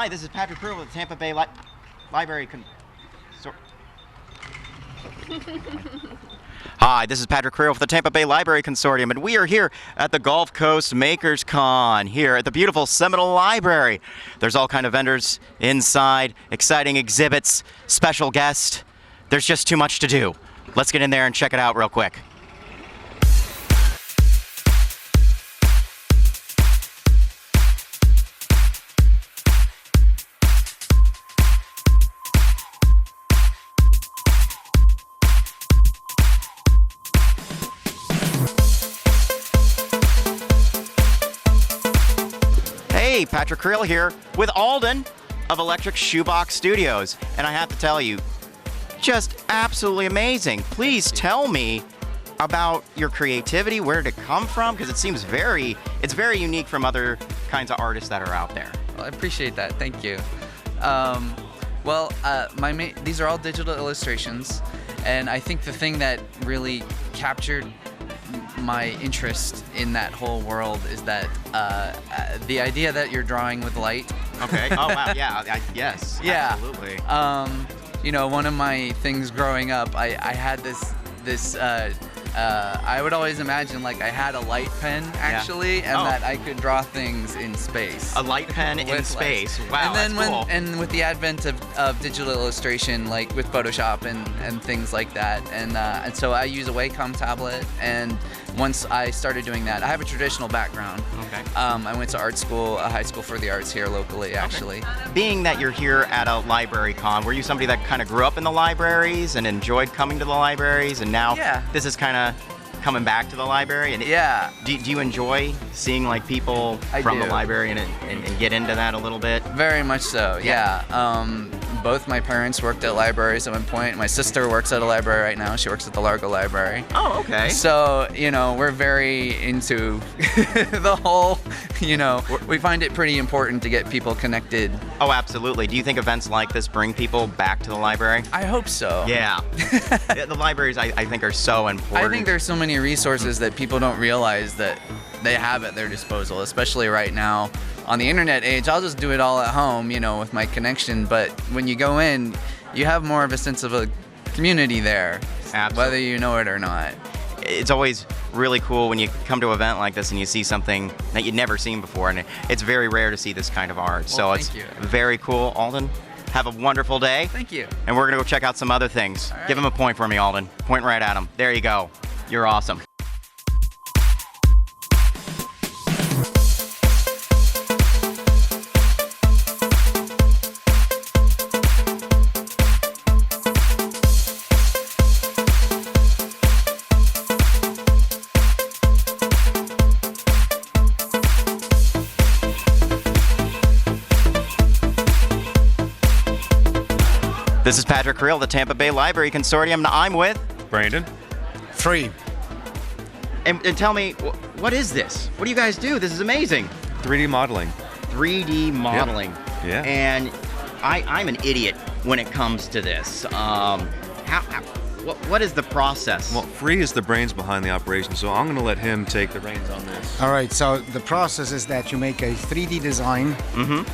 Hi, this is Patrick Creel with the Tampa Bay Library Hi, this is Patrick Creel with the Tampa Bay Library Consortium, and we are here at the Gulf Coast Makers Con here at the beautiful Seminole Library. There's all kind of vendors inside, exciting exhibits, special guests. There's just too much to do. Let's get in there and check it out real quick. Hey, Patrick Creel here with Alden of Electric Shoebox Studios, and I have to tell you, just absolutely amazing. Please tell me about your creativity, where did it come from? Because it seems it's very unique from other kinds of artists that are out there. Well, I appreciate that. Thank you. These are all digital illustrations, and I think the thing that really captured my interest in that whole world is that the idea that you're drawing with light. Okay. Oh wow. Yeah. Yes. Yeah. Absolutely. You know, one of my things growing up, I had this. I would always imagine like I had a light pen actually, and that I could draw things in space. A light pen in space. Wow. And then that's cool. with the advent of digital illustration, like with Photoshop and things like that, and so I use a Wacom tablet. And once I started doing that, I have a traditional background. Okay. I went to art school, a high school for the arts here locally, actually. Okay. Being that you're here at a library con, were you somebody that kind of grew up in the libraries and enjoyed coming to the libraries, and now this is kind of coming back to the library? And do you enjoy seeing like people from the library and get into that a little bit? Very much so. Yeah. Both my parents worked at libraries at one point. My sister works at a library right now. She works at the Largo Library. Oh, okay. So, you know, we're very into the whole, you know, we find it pretty important to get people connected. Oh, absolutely. Do you think events like this bring people back to the library? I hope so. Yeah. The libraries, I think, are so important. I think there's so many resources that people don't realize that they have at their disposal, especially right now. On the internet age, I'll just do it all at home, you know, with my connection. But when you go in, you have more of a sense of a community there, whether you know it or not. It's always really cool when you come to an event like this and you see something that you'd never seen before, and it's very rare to see this kind of art. Well, so it's very cool. Alden, have a wonderful day. Thank you. And we're going to go check out some other things. Give him a point for me, Alden. Point right at him. There you go. You're awesome. This is Patrick Creel, the Tampa Bay Library Consortium, and I'm with Brandon. Free. And tell me, what is this? What do you guys do? This is amazing. 3D modeling. 3D modeling. Yep. Yeah. And I'm an idiot when it comes to this. What is the process? Well, Free is the brains behind the operation, so I'm going to let him take the reins on this. All right, so the process is that you make a 3D design, a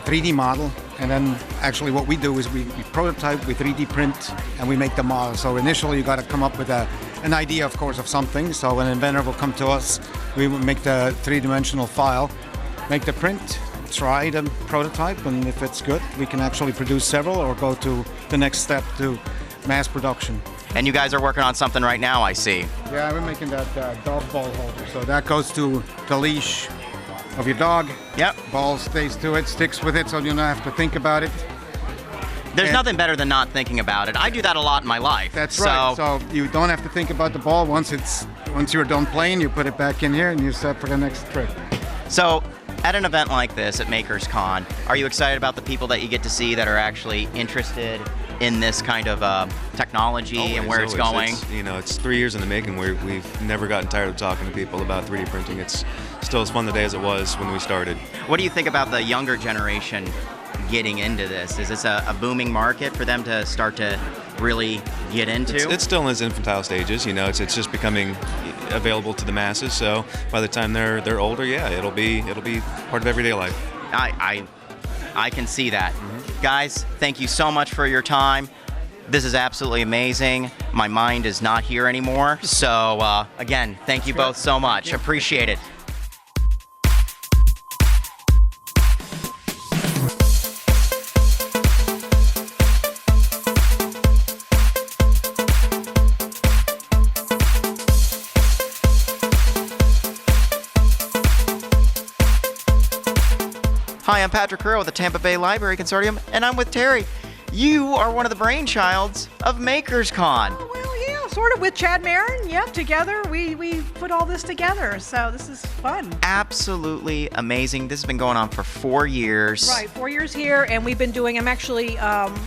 3D model, and then actually what we do is we prototype, we 3D print, and we make the model. So initially you got to come up with an idea, of course, of something. So an inventor will come to us, we will make the three-dimensional file, make the print, try the prototype, and if it's good, we can actually produce several or go to the next step to mass production. And you guys are working on something right now, I see. Yeah, we're making that dog ball holder. So that goes to the leash of your dog. Yep. Ball stays to it, sticks with it, so you don't have to think about it. There's nothing better than not thinking about it. I do that a lot in my life. That's right. So you don't have to think about the ball. Once you're done playing, you put it back in here and you're set for the next trip. So at an event like this at Makers Con, are you excited about the people that you get to see that are actually interested in this kind of technology and where it's going? It's 3 years in the making. We've never gotten tired of talking to people about 3D printing. It's still as fun today as it was when we started. What do you think about the younger generation getting into this? Is this a booming market for them to start to really get into? It's still in its infantile stages. It's just becoming available to the masses. So by the time they're older, it'll be part of everyday life. I I can see that. Guys, thank you so much for your time. This is absolutely amazing. My mind is not here anymore. So, again, thank you both so much. Appreciate it. Hi, I'm Patrick Carrell with the Tampa Bay Library Consortium, and I'm with Terry. You are one of the brainchilds of MakersCon. Oh, well, yeah, sort of with Chad Marin. Yep, together we put all this together. So this is fun. Absolutely amazing. This has been going on for 4 years. Right, 4 years here, and we've been doing. I'm actually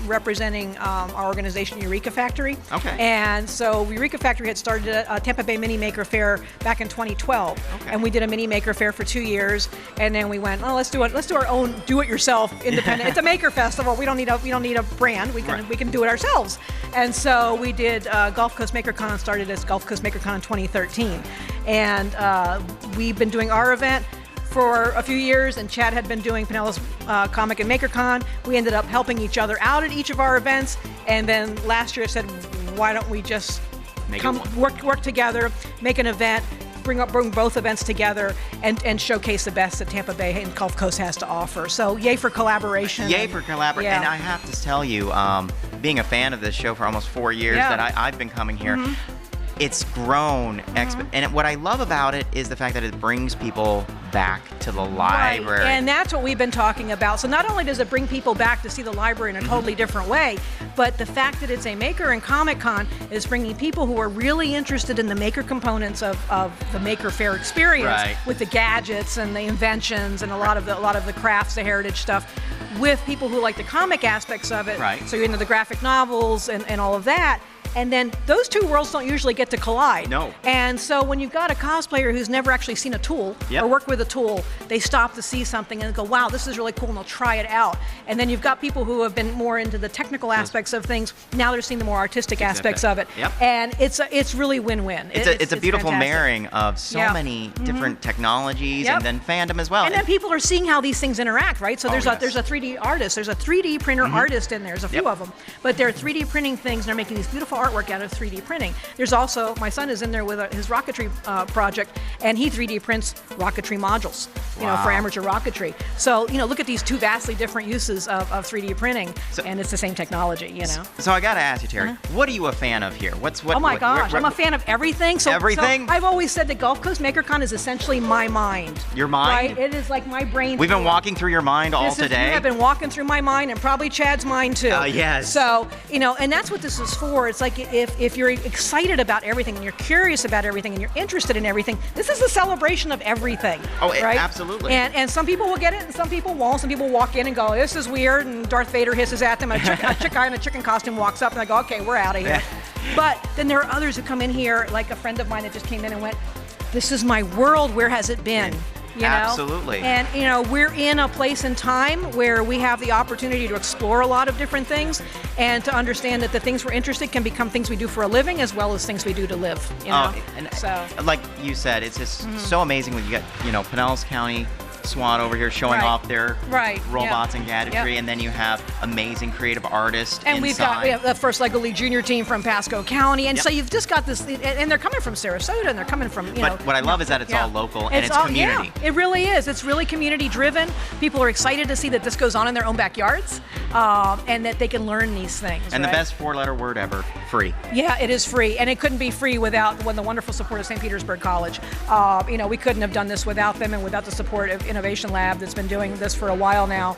representing our organization, Eureka Factory. Okay. And so Eureka Factory had started a Tampa Bay Mini Maker Fair back in 2012, and we did a Mini Maker Fair for 2 years, and then we went, oh, let's do our own do-it-yourself independent. It's a maker festival. We don't need a brand. We can do it ourselves. And so we did Gulf Coast MakerCon. Started as Gulf Coast MakerCon in 2013, and we've been doing our event for a few years, and Chad had been doing Pinellas Comic and MakerCon. We ended up helping each other out at each of our events, and then last year I said, why don't we just work together, make an event, bring both events together, and showcase the best that Tampa Bay and Gulf Coast has to offer. So yay for collaboration. Yay for collaboration. Yeah. And I have to tell you, being a fan of this show for almost 4 years that I've been coming here, it's grown. And what I love about it is the fact that it brings people back to the library. Right. And that's what we've been talking about. So not only does it bring people back to see the library in a totally different way, but the fact that it's a Maker and Comic Con is bringing people who are really interested in the maker components of the Maker Fair experience, with the gadgets and the inventions and a lot of the crafts, the heritage stuff, with people who like the comic aspects of it. Right. So you're into the graphic novels and all of that. And then those two worlds don't usually get to collide. No. And so when you've got a cosplayer who's never actually seen a tool or worked with a tool, they stop to see something and go, wow, this is really cool, and they'll try it out. And then you've got people who have been more into the technical aspects of things. Now they're seeing the more artistic aspects of it. Yep. And it's really win-win. It's a beautiful fantastic. marrying of so many different technologies and then fandom as well. And then people are seeing how these things interact, right? So there's a 3D artist, there's a 3D printer artist in there. There's a few of them, but they're 3D printing things, and they're making these beautiful artwork out of 3D printing. There's also, my son is in there with his rocketry project, and he 3D prints rocketry modules, for amateur rocketry. So, look at these two vastly different uses of 3D printing, and it's the same technology, So I got to ask you, Terry, what are you a fan of here? Oh my gosh, I'm a fan of everything. Everything? So I've always said that Gulf Coast MakerCon is essentially my mind. Your mind? Right? It is like my brain. We've been walking through your mind all today. You have been walking through my mind, and probably Chad's mind too. Yes. So, and that's what this is for. It's like if you're excited about everything, and you're curious about everything, and you're interested in everything, this is a celebration of everything. Oh, right? Absolutely. And some people will get it, and some people won't. Some people walk in and go, this is weird, and Darth Vader hisses at them, and a chick guy in a chicken costume walks up, and I go, okay, we're out of here. But then there are others who come in here, like a friend of mine that just came in and went, this is my world, where has it been? Absolutely. And, we're in a place and time where we have the opportunity to explore a lot of different things, and to understand that the things we're interested in can become things we do for a living as well as things we do to live. So, like you said, it's just so amazing when you get, Pinellas County SWAT over here showing off their robots and gadgetry, and then you have amazing creative artists and we inside. have the first Lego League Junior team from Pasco County, and so you've just got this, and they're coming from Sarasota, and they're coming from, But what I love is that it's all local, and it's community. Yeah, it really is. It's really community driven. People are excited to see that this goes on in their own backyards, and that they can learn these things. And the best 4-letter word ever, free. Yeah, it is free, and it couldn't be free without the wonderful support of St. Petersburg College. We couldn't have done this without them, and without the support of Innovation Lab that's been doing this for a while now,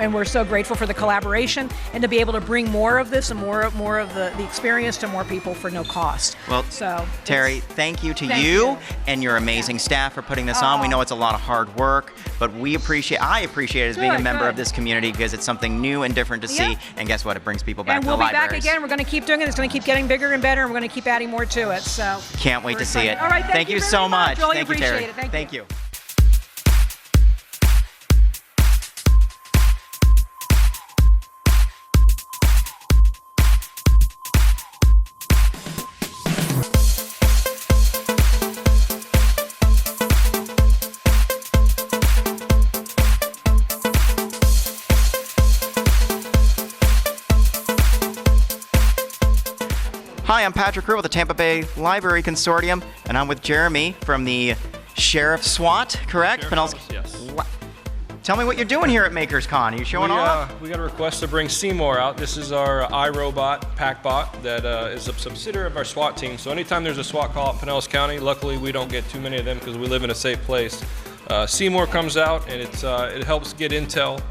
and we're so grateful for the collaboration and to be able to bring more of this and more of the experience to more people for no cost. Well, so Terry, thank you to you and your amazing staff for putting this on. We know it's a lot of hard work, but I appreciate it as being a member of this community, because it's something new and different to see, and guess what? It brings people back to the libraries. And we'll be back again. We're going to keep doing it. It's going to keep getting bigger and better, and we're going to keep adding more to it. So can't wait to see it. All right, thank you so much. Really thank you, Terry. Appreciate it. Thank you. Hi, I'm Patrick Creel with the Tampa Bay Library Consortium, and I'm with Jeremy from the Sheriff SWAT, correct? Sheriff's Office, yes. Tell me what you're doing here at MakersCon. Are you showing off? We got a request to bring Seymour out. This is our iRobot PackBot that is a subsidiary of our SWAT team. So anytime there's a SWAT call out in Pinellas County, luckily we don't get too many of them because we live in a safe place. Seymour comes out and it helps get intel.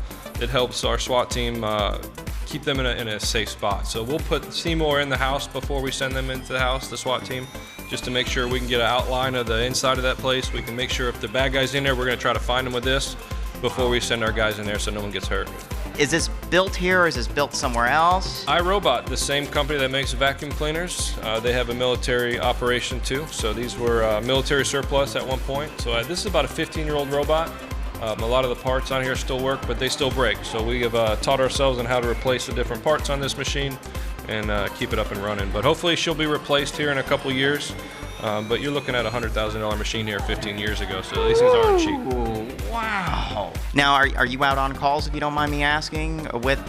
It helps our SWAT team keep them in a safe spot. So we'll put Seymour in the house before we send them into the house, the SWAT team, just to make sure we can get an outline of the inside of that place. We can make sure if the bad guy's in there, we're going to try to find them with this before we send our guys in there so no one gets hurt. Is this built here or is this built somewhere else? iRobot, the same company that makes vacuum cleaners, they have a military operation too. So these were military surplus at one point. So this is about a 15-year-old robot. A lot of the parts on here still work, but they still break. So we have taught ourselves on how to replace the different parts on this machine and keep it up and running. But hopefully she'll be replaced here in a couple years. But you're looking at a $100,000 machine here 15 years ago, so these things aren't cheap. Wow. Now, are you out on calls, if you don't mind me asking, with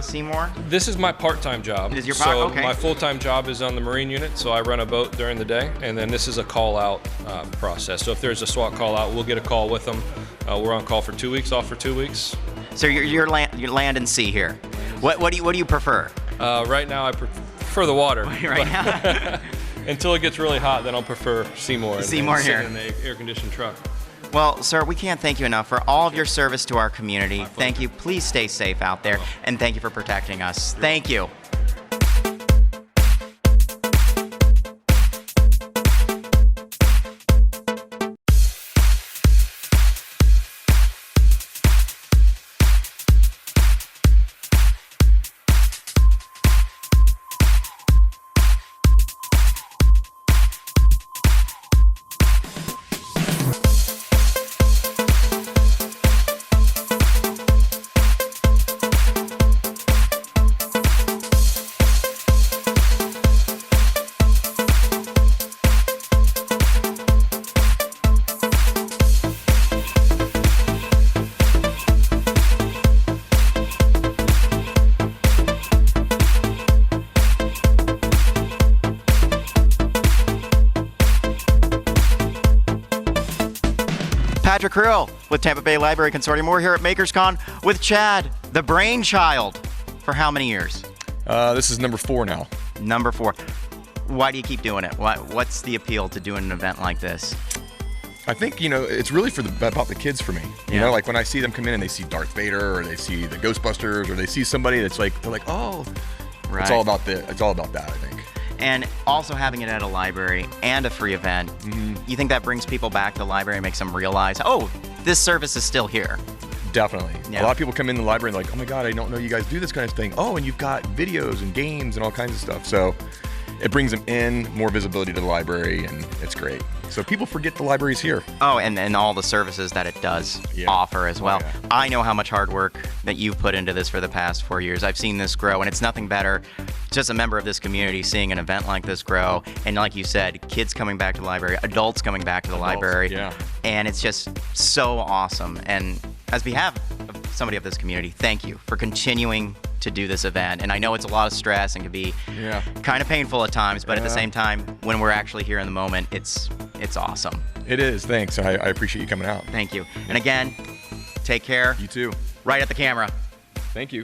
Seymour? This is my part-time job. Is your okay. My full-time job is on the Marine unit, so I run a boat during the day, and then this is a call-out process. So if there's a SWAT call-out, we'll get a call with them. We're on call for 2 weeks, off for 2 weeks. So you're land and sea here. What do you prefer? Right now, I prefer the water. Right now. Until it gets really hot, then I'll prefer Seymour. Seymour here. In the air-conditioned truck. Well, sir, we can't thank you enough for all of your service to our community. Thank you. Please stay safe out there, and thank you for protecting us. Thank you. Patrick Creel with Tampa Bay Library Consortium. We're here at MakersCon with Chad, the brainchild, for how many years? This is number 4 now. Number 4. Why do you keep doing it? What's the appeal to doing an event like this? I think, it's really about the kids for me. You know, like when I see them come in and they see Darth Vader or they see the Ghostbusters or they see somebody that's like, they're like, oh, right. It's all about that, I think. And also having it at a library and a free event, you think that brings people back to the library and makes them realize, oh, this service is still here? Definitely. Yeah. A lot of people come in the library and like, oh my God, I don't know you guys do this kind of thing. Oh, and you've got videos and games and all kinds of stuff. So it brings them in, more visibility to the library, and it's great. So people forget the library's here. Oh, and all the services that it does offer as well. Oh, yeah. I know how much hard work that you've put into this for the past 4 years. I've seen this grow, and it's nothing better, just a member of this community, seeing an event like this grow. And like you said, kids coming back to the library, adults coming back to the library. Yeah. And it's just so awesome. And as behalf of somebody of this community, thank you for continuing to do this event. And I know it's a lot of stress and can be kind of painful at times, but at the same time, when we're actually here in the moment, it's awesome. It is. Thanks. I appreciate you coming out. Thank you. And again, take care. You too. Right at the camera. Thank you.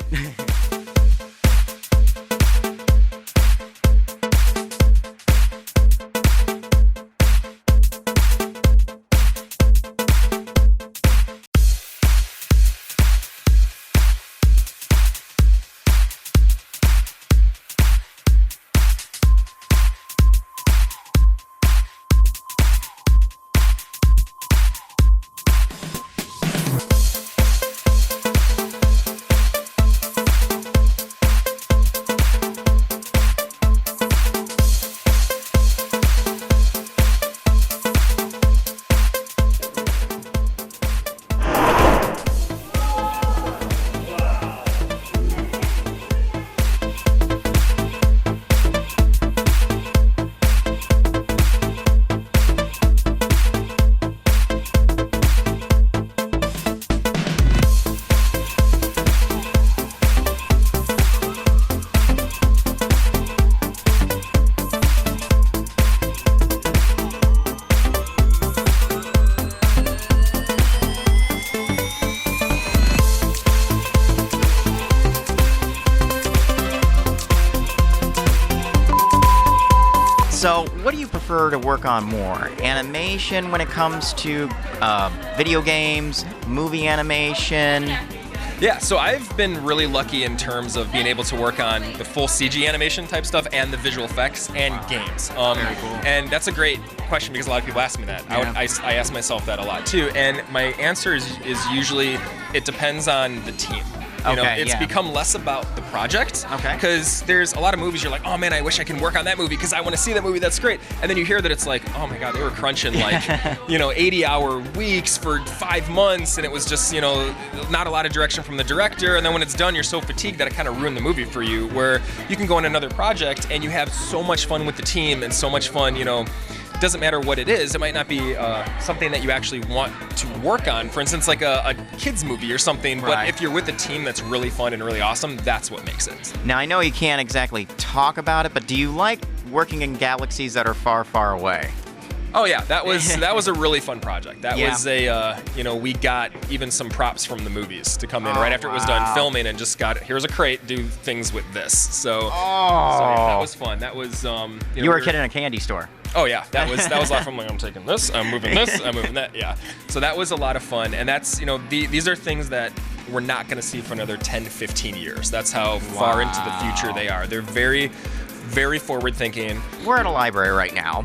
So, what do you prefer to work on more? Animation when it comes to video games, movie animation? Yeah, so I've been really lucky in terms of being able to work on the full CG animation type stuff and the visual effects and games. Very cool. And that's a great question because a lot of people ask me that. Yeah. I ask myself that a lot too. And my answer is usually it depends on the team. You know, it's become less about the project. Okay. Because there's a lot of movies you're like, oh man, I wish I can work on that movie because I want to see that movie. That's great. And then you hear that it's like, oh my God, they were crunching like, 80-hour weeks for 5 months, and it was just, not a lot of direction from the director. And then when it's done, you're so fatigued that it kind of ruined the movie for you. Where you can go on another project and you have so much fun with the team and so much fun, doesn't matter what it is. It might not be something that you actually want to work on. For instance, like a kids movie or something. But Right. if you're with a team that's really fun and really awesome, that's what makes it. Now, I know you can't exactly talk about it, but do you like working in galaxies that are far, far away? Oh yeah, that was a really fun project. That Yeah. was we got even some props from the movies to come in Oh, right after it was wow. done filming, and just got here's a crate, do things with this. So, Oh. so yeah, that was fun. That was You were a kid in a candy store. Oh yeah, that was a lot of fun. Like, I'm taking this, I'm moving this, I'm moving that. Yeah, so that was a lot of fun, and that's these are things that we're not going to see for another 10 to 15 years. That's how far into the future they are. They're very, very forward thinking. We're at a library right now.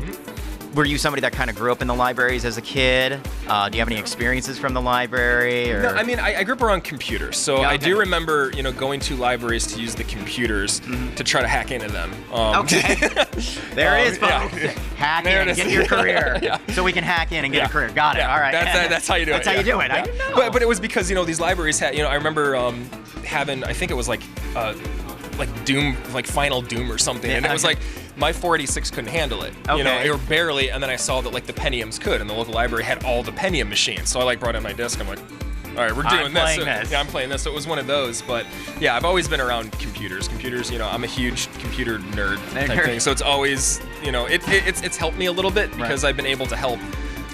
Were you somebody that kind of grew up in the libraries as a kid? Do you have any experiences from the library? Or? No, I mean, I grew up around computers, so Yeah, I okay. do remember, going to libraries to use the computers to try to hack into them. Okay. There it is, folks. yeah. Hack There in, it is. get your career. Yeah. So we can hack in and get Yeah. a career. Got it. Yeah. All right. That's how you do it. That's how you do it. Yeah. I didn't know. But it was because these libraries had I remember having, I think it was like Doom, like Final Doom or something, and it was like my 486 couldn't handle it. Okay. Or barely, and then I saw that like the Pentiums could, and the local library had all the Pentium machines. So I brought in my disc. I'm like, all right, we're doing this. playing this. Yeah, I'm playing this. So it was one of those. But yeah, I've always been around computers. Computers, I'm a huge computer nerd type thing. So it's always, it's helped me a little bit because I've been able to help.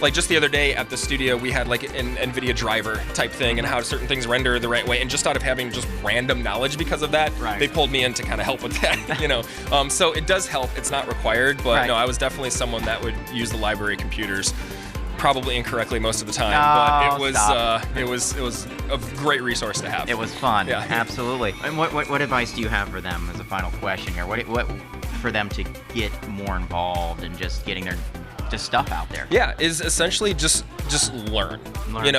Like just the other day at the studio, we had like an NVIDIA driver type thing and how certain things render the right way. And just out of having just random knowledge because of that, they pulled me in to kind of help with that, So it does help. It's not required, but no, I was definitely someone that would use the library computers. Probably incorrectly most of the time, but it was a great resource to have. It was fun. Yeah. Absolutely. And what advice do you have for them as a final question here? What for them to get more involved in just getting their stuff out there? Yeah, is essentially just learn. Learn.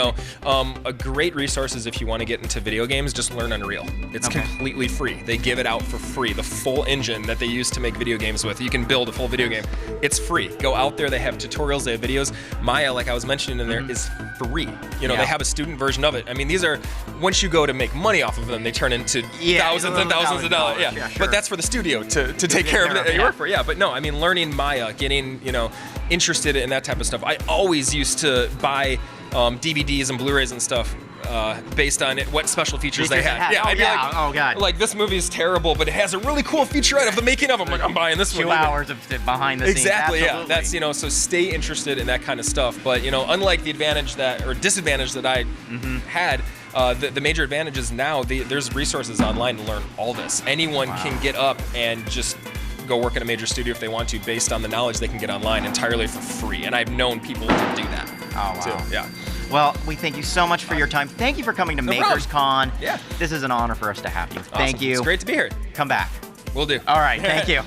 A great resource is if you want to get into video games, just learn Unreal. It's completely free. They give it out for free. The full engine that they use to make video games with, you can build a full video game. It's free. Go out there. They have tutorials. They have videos. Maya, like I was mentioning in there, is free. They have a student version of it. I mean, these are, once you go to make money off of them, they turn into thousands and thousands of dollars. Yeah, Yeah, sure. But that's for the studio to take care of it. You work for. Yeah, but no, I mean, learning Maya, getting interested in that type of stuff. I always used to buy DVDs and Blu-rays and stuff based on what special features they had. Yeah, I'd be like, oh god. like this movie is terrible, but it has a really cool featurette of the making of. I'm like, I'm buying this 2 one. hours of behind the scenes. Exactly, yeah. Absolutely. That's so stay interested in that kind of stuff. But unlike the advantage that or disadvantage that I had, the major advantage is now there's resources online to learn all this. Anyone can get up and just go work in a major studio if they want to, based on the knowledge they can get online entirely for free. And I've known people to do that. Oh, wow. Too. Yeah. Well, we thank you so much for your time. Thank you for coming to No Makers problem. Con. Yeah. This is an honor for us to have you. Thank Awesome. you. It's great to be here. Come back. Will do. All right. Thank you.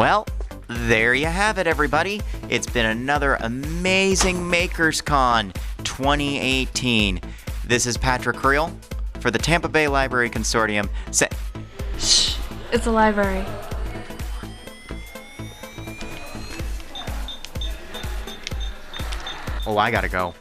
Well, there you have it, everybody. It's been another amazing Makers Con 2018. This is Patrick Creel for the Tampa Bay Library Consortium. Shh, it's a library. Oh, I gotta go.